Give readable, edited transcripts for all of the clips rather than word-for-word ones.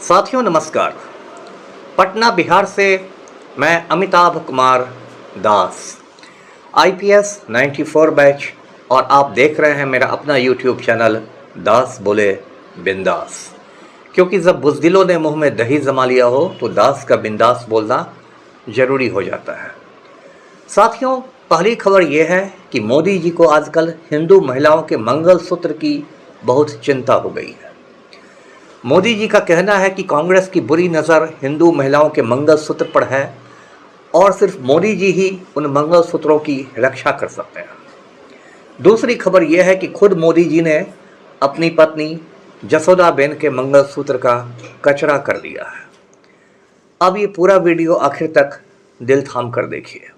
साथियों नमस्कार। पटना बिहार से मैं अमिताभ कुमार दास, आईपीएस 94 बैच, और आप देख रहे हैं मेरा अपना यूट्यूब चैनल दास बोले बिंदास। क्योंकि जब बुज़दिलों ने मुंह में दही जमा लिया हो तो दास का बिंदास बोलना ज़रूरी हो जाता है। साथियों, पहली खबर यह है कि मोदी जी को आजकल हिंदू महिलाओं के मंगलसूत्र की बहुत चिंता हो गई है। मोदी जी का कहना है कि कांग्रेस की बुरी नज़र हिंदू महिलाओं के मंगलसूत्र पर है और सिर्फ मोदी जी ही उन मंगलसूत्रों की रक्षा कर सकते हैं। दूसरी खबर यह है कि खुद मोदी जी ने अपनी पत्नी जसोदाबेन के मंगलसूत्र का कचरा कर दिया है। अब ये पूरा वीडियो आखिर तक दिल थाम कर देखिए।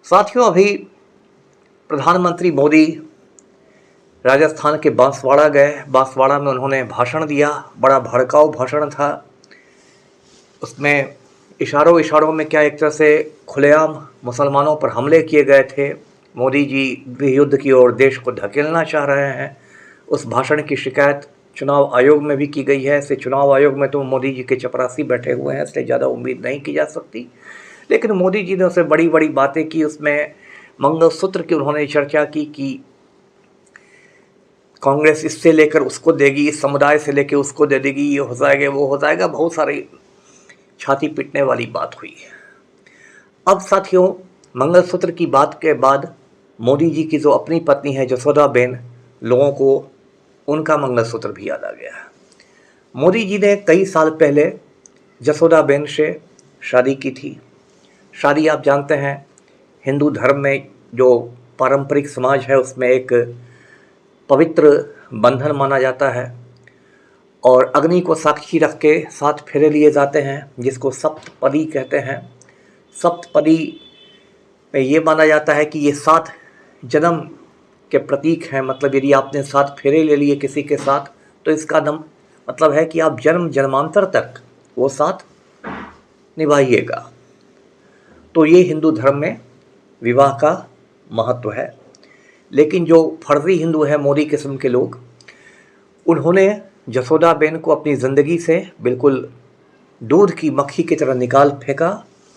साथियों, अभी प्रधानमंत्री मोदी राजस्थान के बांसवाड़ा गए। बांसवाड़ा में उन्होंने भाषण दिया। बड़ा भड़काऊ भाषण था। उसमें इशारों में क्या एक तरह से खुलेआम मुसलमानों पर हमले किए गए थे। मोदी जी गृह युद्ध की ओर देश को धकेलना चाह रहे हैं। उस भाषण की शिकायत चुनाव आयोग में भी की गई है। इससे चुनाव आयोग में तो मोदी जी के चपरासी बैठे हुए हैं, इसलिए ज़्यादा उम्मीद नहीं की जा सकती। लेकिन मोदी जी ने उससे बड़ी बड़ी बातें की। उसमें मंगलसूत्र की उन्होंने चर्चा की कि कांग्रेस इससे लेकर उसको देगी, इस समुदाय से लेकर उसको दे देगी, ये हो जाएगा वो हो जाएगा। बहुत सारी छाती पीटने वाली बात हुई। अब साथियों, मंगलसूत्र की बात के बाद मोदी जी की जो अपनी पत्नी है जसोदाबेन, लोगों को उनका मंगलसूत्र भी याद आ गया है। मोदी जी ने कई साल पहले जसोदाबेन से शादी की थी। शादी आप जानते हैं, हिंदू धर्म में जो पारंपरिक समाज है उसमें एक पवित्र बंधन माना जाता है और अग्नि को साक्षी रख के 7 फेरे लिए जाते हैं, जिसको सप्तपदी कहते हैं। सप्तपदी में ये माना जाता है कि ये 7 जन्म के प्रतीक हैं। मतलब यदि आपने 7 फेरे ले लिए किसी के साथ तो इसका मतलब है कि आप जन्म जन्मांतर तक वो साथ निभाइएगा। तो ये हिंदू धर्म में विवाह का महत्व है। लेकिन जो फर्जी हिंदू है, मोदी किस्म के लोग, उन्होंने जसोदाबेन को अपनी ज़िंदगी से बिल्कुल दूध की मक्खी की तरह निकाल फेंका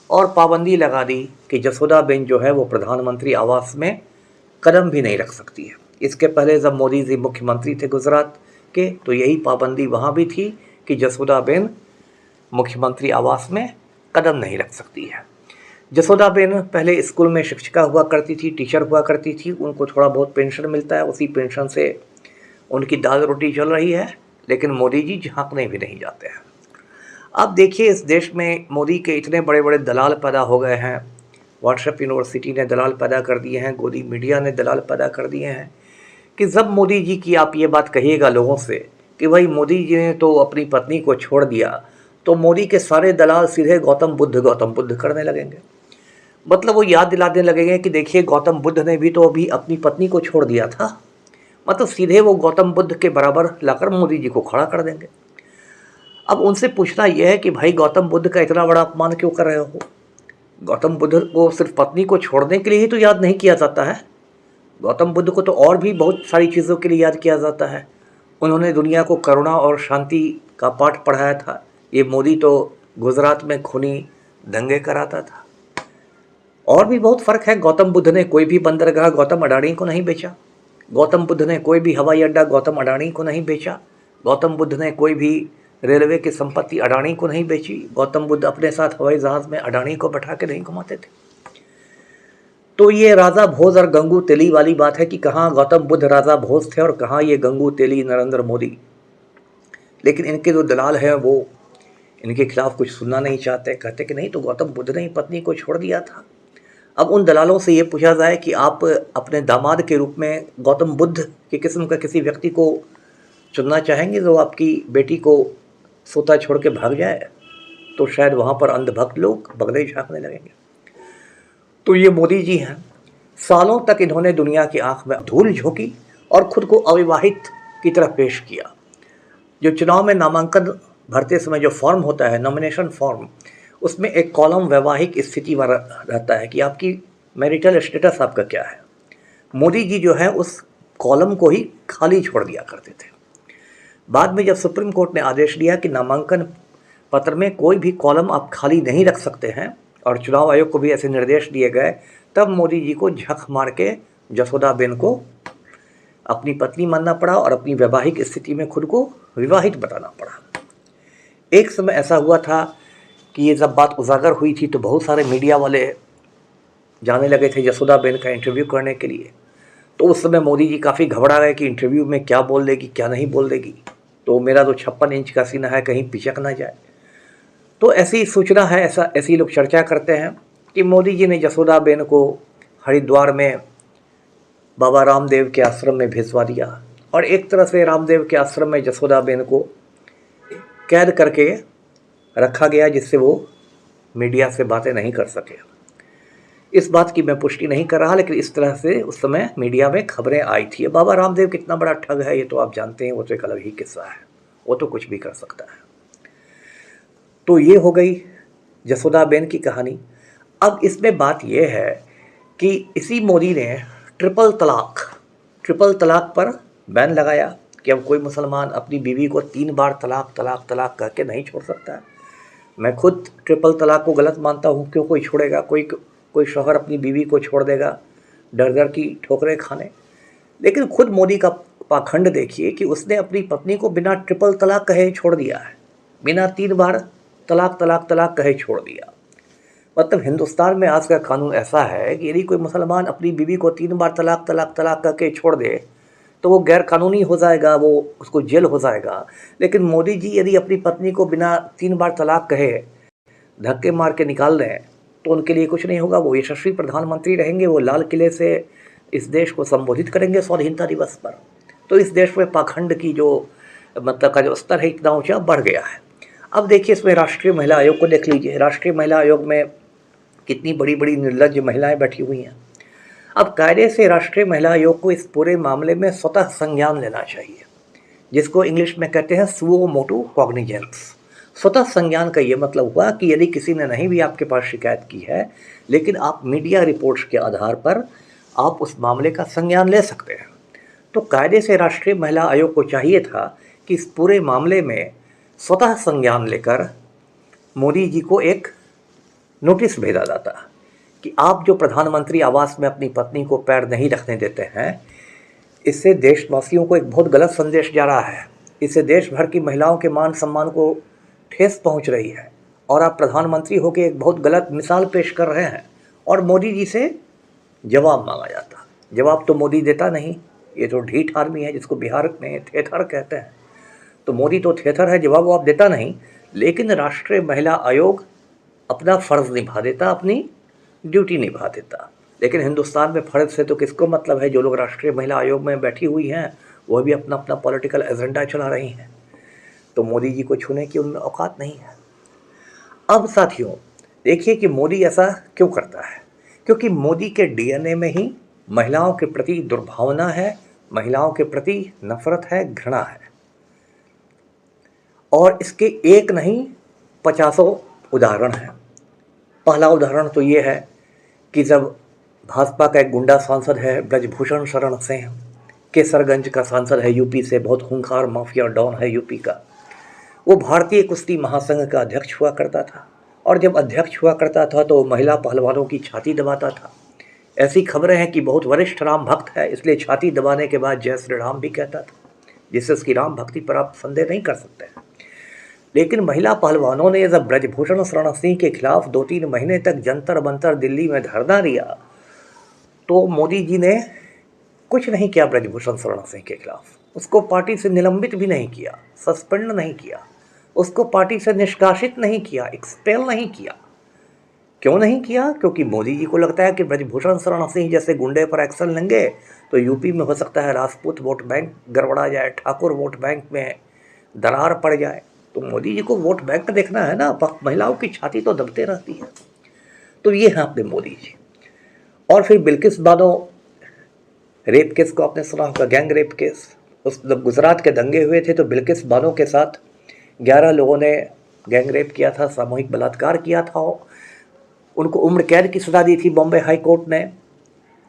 और पाबंदी लगा दी कि जसोदाबेन जो है वो प्रधानमंत्री आवास में कदम भी नहीं रख सकती है। इसके पहले जब मोदी जी मुख्यमंत्री थे गुजरात के, तो यही पाबंदी वहाँ भी थी कि जसोदाबेन मुख्यमंत्री आवास में कदम नहीं रख सकती है। जसोदाबेन पहले स्कूल में शिक्षिका हुआ करती थी, टीचर हुआ करती थी। उनको थोड़ा बहुत पेंशन मिलता है, उसी पेंशन से उनकी दाल रोटी चल रही है। लेकिन मोदी जी झांकने भी नहीं जाते हैं। अब देखिए, इस देश में मोदी के इतने बड़े बड़े दलाल पैदा हो गए हैं। व्हाट्सएप यूनिवर्सिटी ने दलाल पैदा कर दिए हैं, गोदी मीडिया ने दलाल पैदा कर दिए हैं कि जब मोदी जी की आप ये बात कहिएगा लोगों से कि भाई मोदी जी ने तो अपनी पत्नी को छोड़ दिया, तो मोदी के सारे दलाल सीधे गौतम बुद्ध करने लगेंगे। मतलब वो याद दिलाने लगेंगे कि देखिए गौतम बुद्ध ने भी तो अभी अपनी पत्नी को छोड़ दिया था। मतलब सीधे वो गौतम बुद्ध के बराबर लाकर मोदी जी को खड़ा कर देंगे। अब उनसे पूछना यह है कि भाई गौतम बुद्ध का इतना बड़ा अपमान क्यों कर रहे हो? गौतम बुद्ध को सिर्फ पत्नी को छोड़ने के लिए ही तो याद नहीं किया जाता है। गौतम बुद्ध को तो और भी बहुत सारी चीज़ों के लिए याद किया जाता है। उन्होंने दुनिया को करुणा और शांति का पाठ पढ़ाया था। ये मोदी तो गुजरात में खूनी दंगे कराता था। और भी बहुत फ़र्क है। गौतम बुद्ध ने कोई भी बंदरगाह गौतम अडानी को नहीं बेचा। गौतम बुद्ध ने कोई भी हवाई अड्डा गौतम अडानी को नहीं बेचा। गौतम बुद्ध ने कोई भी रेलवे की संपत्ति अडानी को नहीं बेची। गौतम बुद्ध अपने साथ हवाई जहाज़ में अडानी को बैठा के नहीं घुमाते थे। तो ये राजा भोज और गंगू तेली वाली बात है कि कहाँ गौतम बुद्ध राजा भोज थे और कहाँ ये गंगू तेली नरेंद्र मोदी। लेकिन इनके जो दलाल हैं वो इनके खिलाफ कुछ सुनना नहीं चाहते। कहते कि नहीं, तो गौतम बुद्ध ने ही पत्नी को छोड़ दिया था। अब उन दलालों से ये पूछा जाए कि आप अपने दामाद के रूप में गौतम बुद्ध के किस्म का किसी व्यक्ति को चुनना चाहेंगे जो आपकी बेटी को सोता छोड़ के भाग जाए, तो शायद वहाँ पर अंधभक्त लोग बगले झाँकने लगेंगे। तो ये मोदी जी हैं, सालों तक इन्होंने दुनिया की आंख में धूल झोंकी और खुद को अविवाहित की तरह पेश किया। जो चुनाव में नामांकन भरते समय जो फॉर्म होता है, नॉमिनेशन फॉर्म, उसमें एक कॉलम वैवाहिक स्थिति वाला रहता है कि आपकी मैरिटल स्टेटस आपका क्या है। मोदी जी जो है उस कॉलम को ही खाली छोड़ दिया करते थे। बाद में जब सुप्रीम कोर्ट ने आदेश दिया कि नामांकन पत्र में कोई भी कॉलम आप खाली नहीं रख सकते हैं और चुनाव आयोग को भी ऐसे निर्देश दिए गए, तब मोदी जी को झक मार के जसोदाबेन को अपनी पत्नी मानना पड़ा और अपनी वैवाहिक स्थिति में खुद को विवाहित बताना पड़ा। एक समय ऐसा हुआ था कि ये जब बात उजागर हुई थी तो बहुत सारे मीडिया वाले जाने लगे थे जसोदाबेन का इंटरव्यू करने के लिए। तो उस समय मोदी जी काफ़ी घबरा गए कि इंटरव्यू में क्या बोल देगी क्या नहीं बोल देगी, तो मेरा तो 56 इंच का सीना है, कहीं पिचक ना जाए। तो ऐसी सूचना है, ऐसी लोग चर्चा करते हैं कि मोदी जी ने जसोदाबेन को हरिद्वार में बाबा रामदेव के आश्रम में भिजवा दिया और एक तरह से रामदेव के आश्रम में जसोदाबेन को कैद करके रखा गया, जिससे वो मीडिया से बातें नहीं कर सके। इस बात की मैं पुष्टि नहीं कर रहा, लेकिन इस तरह से उस समय मीडिया में खबरें आई थी। बाबा रामदेव कितना बड़ा ठग है ये तो आप जानते हैं, वो तो एक अलग ही किस्सा है, वो तो कुछ भी कर सकता है। तो ये हो गई जसोदाबेन की कहानी। अब इसमें बात यह है कि इसी मोदी ने ट्रिपल तलाक पर बैन लगाया कि अब कोई मुसलमान अपनी बीवी को 3 बार तलाक करके नहीं छोड़ सकता है। मैं खुद ट्रिपल तलाक को गलत मानता हूँ। क्यों कोई छोड़ेगा? कोई शौहर अपनी बीवी को छोड़ देगा डर की ठोकरें खाने। लेकिन खुद मोदी का पाखंड देखिए कि उसने अपनी पत्नी को बिना ट्रिपल तलाक कहे छोड़ दिया है, बिना 3 बार तलाक कहे छोड़ दिया। मतलब हिंदुस्तान में आज का कानून ऐसा है कि यदि कोई मुसलमान अपनी बीवी को 3 बार तलाक करके छोड़ दे तो वो गैर कानूनी हो जाएगा, वो उसको जेल हो जाएगा। लेकिन मोदी जी यदि अपनी पत्नी को बिना 3 बार तलाक कहे धक्के मार के निकाल दें तो उनके लिए कुछ नहीं होगा, वो यशस्वी प्रधानमंत्री रहेंगे। वो लाल किले से इस देश को संबोधित करेंगे स्वाधीनता दिवस पर। तो इस देश में पाखंड की जो मतलब का जो स्तर है इतना ऊंचा बढ़ गया है। अब देखिए इसमें राष्ट्रीय महिला आयोग को देख लीजिए। राष्ट्रीय महिला आयोग में कितनी बड़ी बड़ी निर्लज्ज महिलाएं बैठी हुई हैं। अब कायदे से राष्ट्रीय महिला आयोग को इस पूरे मामले में स्वतः संज्ञान लेना चाहिए, जिसको इंग्लिश में कहते हैं सुओ मोटो कॉग्निजेंस। स्वतः संज्ञान का ये मतलब हुआ कि यदि किसी ने नहीं भी आपके पास शिकायत की है, लेकिन आप मीडिया रिपोर्ट्स के आधार पर आप उस मामले का संज्ञान ले सकते हैं। तो कायदे से राष्ट्रीय महिला आयोग को चाहिए था कि इस पूरे मामले में स्वतः संज्ञान लेकर मोदी जी को एक नोटिस भेजा जाता कि आप जो प्रधानमंत्री आवास में अपनी पत्नी को पैर नहीं रखने देते हैं, इससे देशवासियों को एक बहुत गलत संदेश जा रहा है। इससे देश भर की महिलाओं के मान सम्मान को ठेस पहुंच रही है और आप प्रधानमंत्री होकर एक बहुत गलत मिसाल पेश कर रहे हैं। और मोदी जी से जवाब मांगा जाता। जवाब तो मोदी देता नहीं, ये तो ढीठ आदमी है जिसको बिहार में थेथर कहते हैं। तो मोदी तो थेथर है, जवाब आप देता नहीं। लेकिन राष्ट्रीय महिला आयोग अपना फ़र्ज़ निभा देता, अपनी ड्यूटी निभा देता। लेकिन हिंदुस्तान में फ़र्ज़ से तो किसको मतलब है? जो लोग राष्ट्रीय महिला आयोग में बैठी हुई हैं वह भी अपना अपना पॉलिटिकल एजेंडा चला रही हैं। तो मोदी जी को छूने की उनमें औकात नहीं है। अब साथियों देखिए कि मोदी ऐसा क्यों करता है। क्योंकि मोदी के डीएनए में ही महिलाओं के प्रति दुर्भावना है, महिलाओं के प्रति नफरत है, घृणा है। और इसके एक नहीं 50 उदाहरण हैं। पहला उदाहरण तो ये है कि जब भाजपा का एक गुंडा सांसद है ब्रजभूषण शरण सिंह, केसरगंज का सांसद है यूपी से, बहुत खूंखार माफिया डॉन है यूपी का। वो भारतीय कुश्ती महासंघ का अध्यक्ष हुआ करता था और जब अध्यक्ष हुआ करता था तो महिला पहलवानों की छाती दबाता था। ऐसी खबरें हैं कि बहुत वरिष्ठ राम भक्त है, इसलिए छाती दबाने के बाद जय श्री राम भी कहता था, जिससे उसकी राम भक्ति पर आप संदेह नहीं कर सकते हैं। लेकिन महिला पहलवानों ने जब ब्रजभूषण शरण सिंह के खिलाफ 2-3 महीने तक जंतर मंतर दिल्ली में धरना दिया तो मोदी जी ने कुछ नहीं किया ब्रजभूषण शरण सिंह के खिलाफ। उसको पार्टी से निलंबित भी नहीं किया, सस्पेंड नहीं किया, उसको पार्टी से निष्कासित नहीं किया, एक्सपेल नहीं किया। क्यों नहीं किया? क्योंकि मोदी जी को लगता है कि ब्रजभूषण शरण सिंह जैसे गुंडे पर एक्शन लेंगे तो यूपी में हो सकता है राजपूत वोट बैंक गड़बड़ा जाए, ठाकुर वोट बैंक में दरार पड़ जाए। तो मोदी जी को वोट बैंक देखना है ना, महिलाओं की छाती तो दबते रहती है। तो ये हैं अपने मोदी जी। और फिर बिल्किस बानो रेप केस को आपने सुना होगा, गैंग रेप केस। उस जब गुजरात के दंगे हुए थे तो बिल्किस बानो के साथ 11 लोगों ने गैंग रेप किया था, सामूहिक बलात्कार किया था। उनको उम्र कैद की सजा दी थी बॉम्बे हाई कोर्ट ने।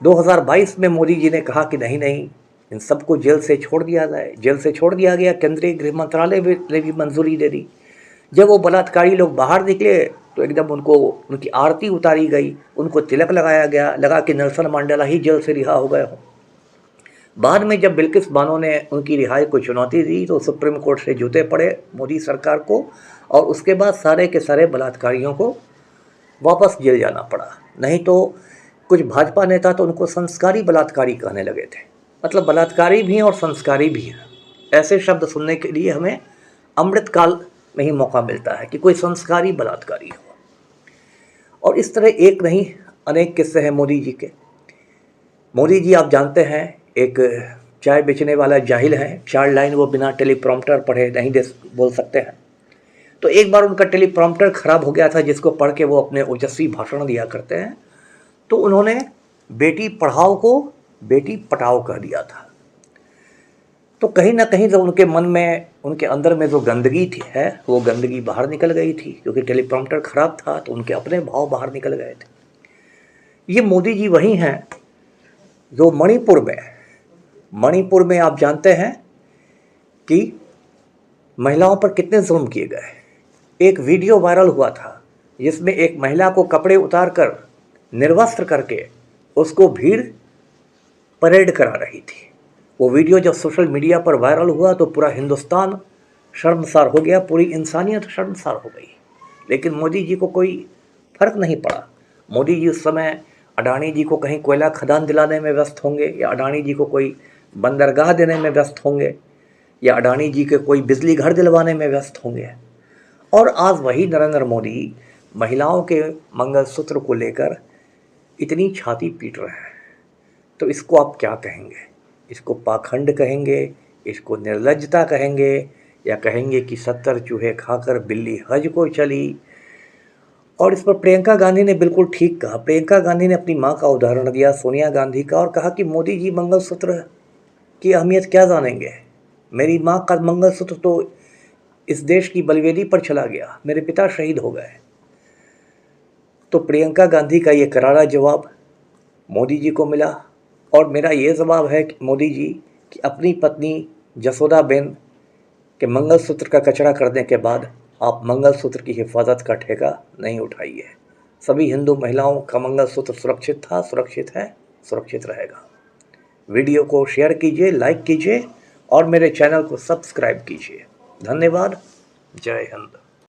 2022 में मोदी जी ने कहा कि नहीं, इन सबको जेल से छोड़ दिया जाए। जेल से छोड़ दिया गया, केंद्रीय गृह मंत्रालय ने भी मंजूरी दे दी। जब वो बलात्कारी लोग बाहर निकले तो एकदम उनको उनकी आरती उतारी गई, उनको तिलक लगाया गया, लगा कि नेल्सन मंडेला ही जेल से रिहा हो गए हों। बाद में जब बिल्किस बानो ने उनकी रिहाई को चुनौती दी तो सुप्रीम कोर्ट से जूते पड़े मोदी सरकार को, और उसके बाद सारे के सारे बलात्कारियों को वापस जेल जाना पड़ा। नहीं तो कुछ भाजपा नेता तो उनको संस्कारी बलात्कारी कहने लगे थे। मतलब बलात्कारी भी हैं और संस्कारी भी हैं। ऐसे शब्द सुनने के लिए हमें अमृतकाल में ही मौका मिलता है कि कोई संस्कारी बलात्कारी हो। और इस तरह एक नहीं अनेक किस्से हैं मोदी जी के। मोदी जी आप जानते हैं एक चाय बेचने वाला जाहिल है, 4 लाइन वो बिना टेलीप्रॉम्प्टर पढ़े नहीं बोल सकते हैं। तो एक बार उनका टेलीप्रॉम्प्टर खराब हो गया था, जिसको पढ़ के वो अपने ओजस्वी भाषण दिया करते हैं। तो उन्होंने बेटी पढ़ाओ को बेटी पटाओ कह दिया था। तो कहीं ना कहीं जो उनके मन में, उनके अंदर में जो गंदगी थी है, वो गंदगी बाहर निकल गई थी, क्योंकि टेलीप्रॉम्प्टर खराब था तो उनके अपने भाव बाहर निकल गए थे। ये मोदी जी वही हैं जो मणिपुर में आप जानते हैं कि महिलाओं पर कितने जुल्म किए गए। एक वीडियो वायरल हुआ था जिसमें एक महिला को कपड़े उतार कर निर्वस्त्र करके उसको भीड़ परेड करा रही थी। वो वीडियो जब सोशल मीडिया पर वायरल हुआ तो पूरा हिंदुस्तान शर्मसार हो गया, पूरी इंसानियत शर्मसार हो गई। लेकिन मोदी जी को कोई फर्क नहीं पड़ा। मोदी जी उस समय अडानी जी को कहीं कोयला खदान दिलाने में व्यस्त होंगे, या अडानी जी को कोई बंदरगाह देने में व्यस्त होंगे, या अडानी जी के कोई बिजली घर दिलवाने में व्यस्त होंगे। और आज वही नरेंद्र मोदी महिलाओं के मंगलसूत्र को लेकर इतनी छाती पीट रहे हैं। तो इसको आप क्या कहेंगे? इसको पाखंड कहेंगे, इसको निर्लज्जता कहेंगे, या कहेंगे कि 70 चूहे खाकर बिल्ली हज को चली? और इस पर प्रियंका गांधी ने बिल्कुल ठीक कहा। प्रियंका गांधी ने अपनी माँ का उदाहरण दिया, सोनिया गांधी का, और कहा कि मोदी जी मंगलसूत्र की अहमियत क्या जानेंगे? मेरी माँ का मंगलसूत्र तो इस देश की बलिवेदी पर चला गया, मेरे पिता शहीद हो गए। तो प्रियंका गांधी का ये करारा जवाब मोदी जी को मिला। और मेरा ये जवाब है कि मोदी जी कि अपनी पत्नी जसोदाबेन के मंगलसूत्र का कचरा करने के बाद आप मंगलसूत्र की हिफाजत का ठेका नहीं उठाइए। सभी हिंदू महिलाओं का मंगलसूत्र सुरक्षित था, सुरक्षित है, सुरक्षित रहेगा। वीडियो को शेयर कीजिए, लाइक कीजिए और मेरे चैनल को सब्सक्राइब कीजिए। धन्यवाद। जय हिंद।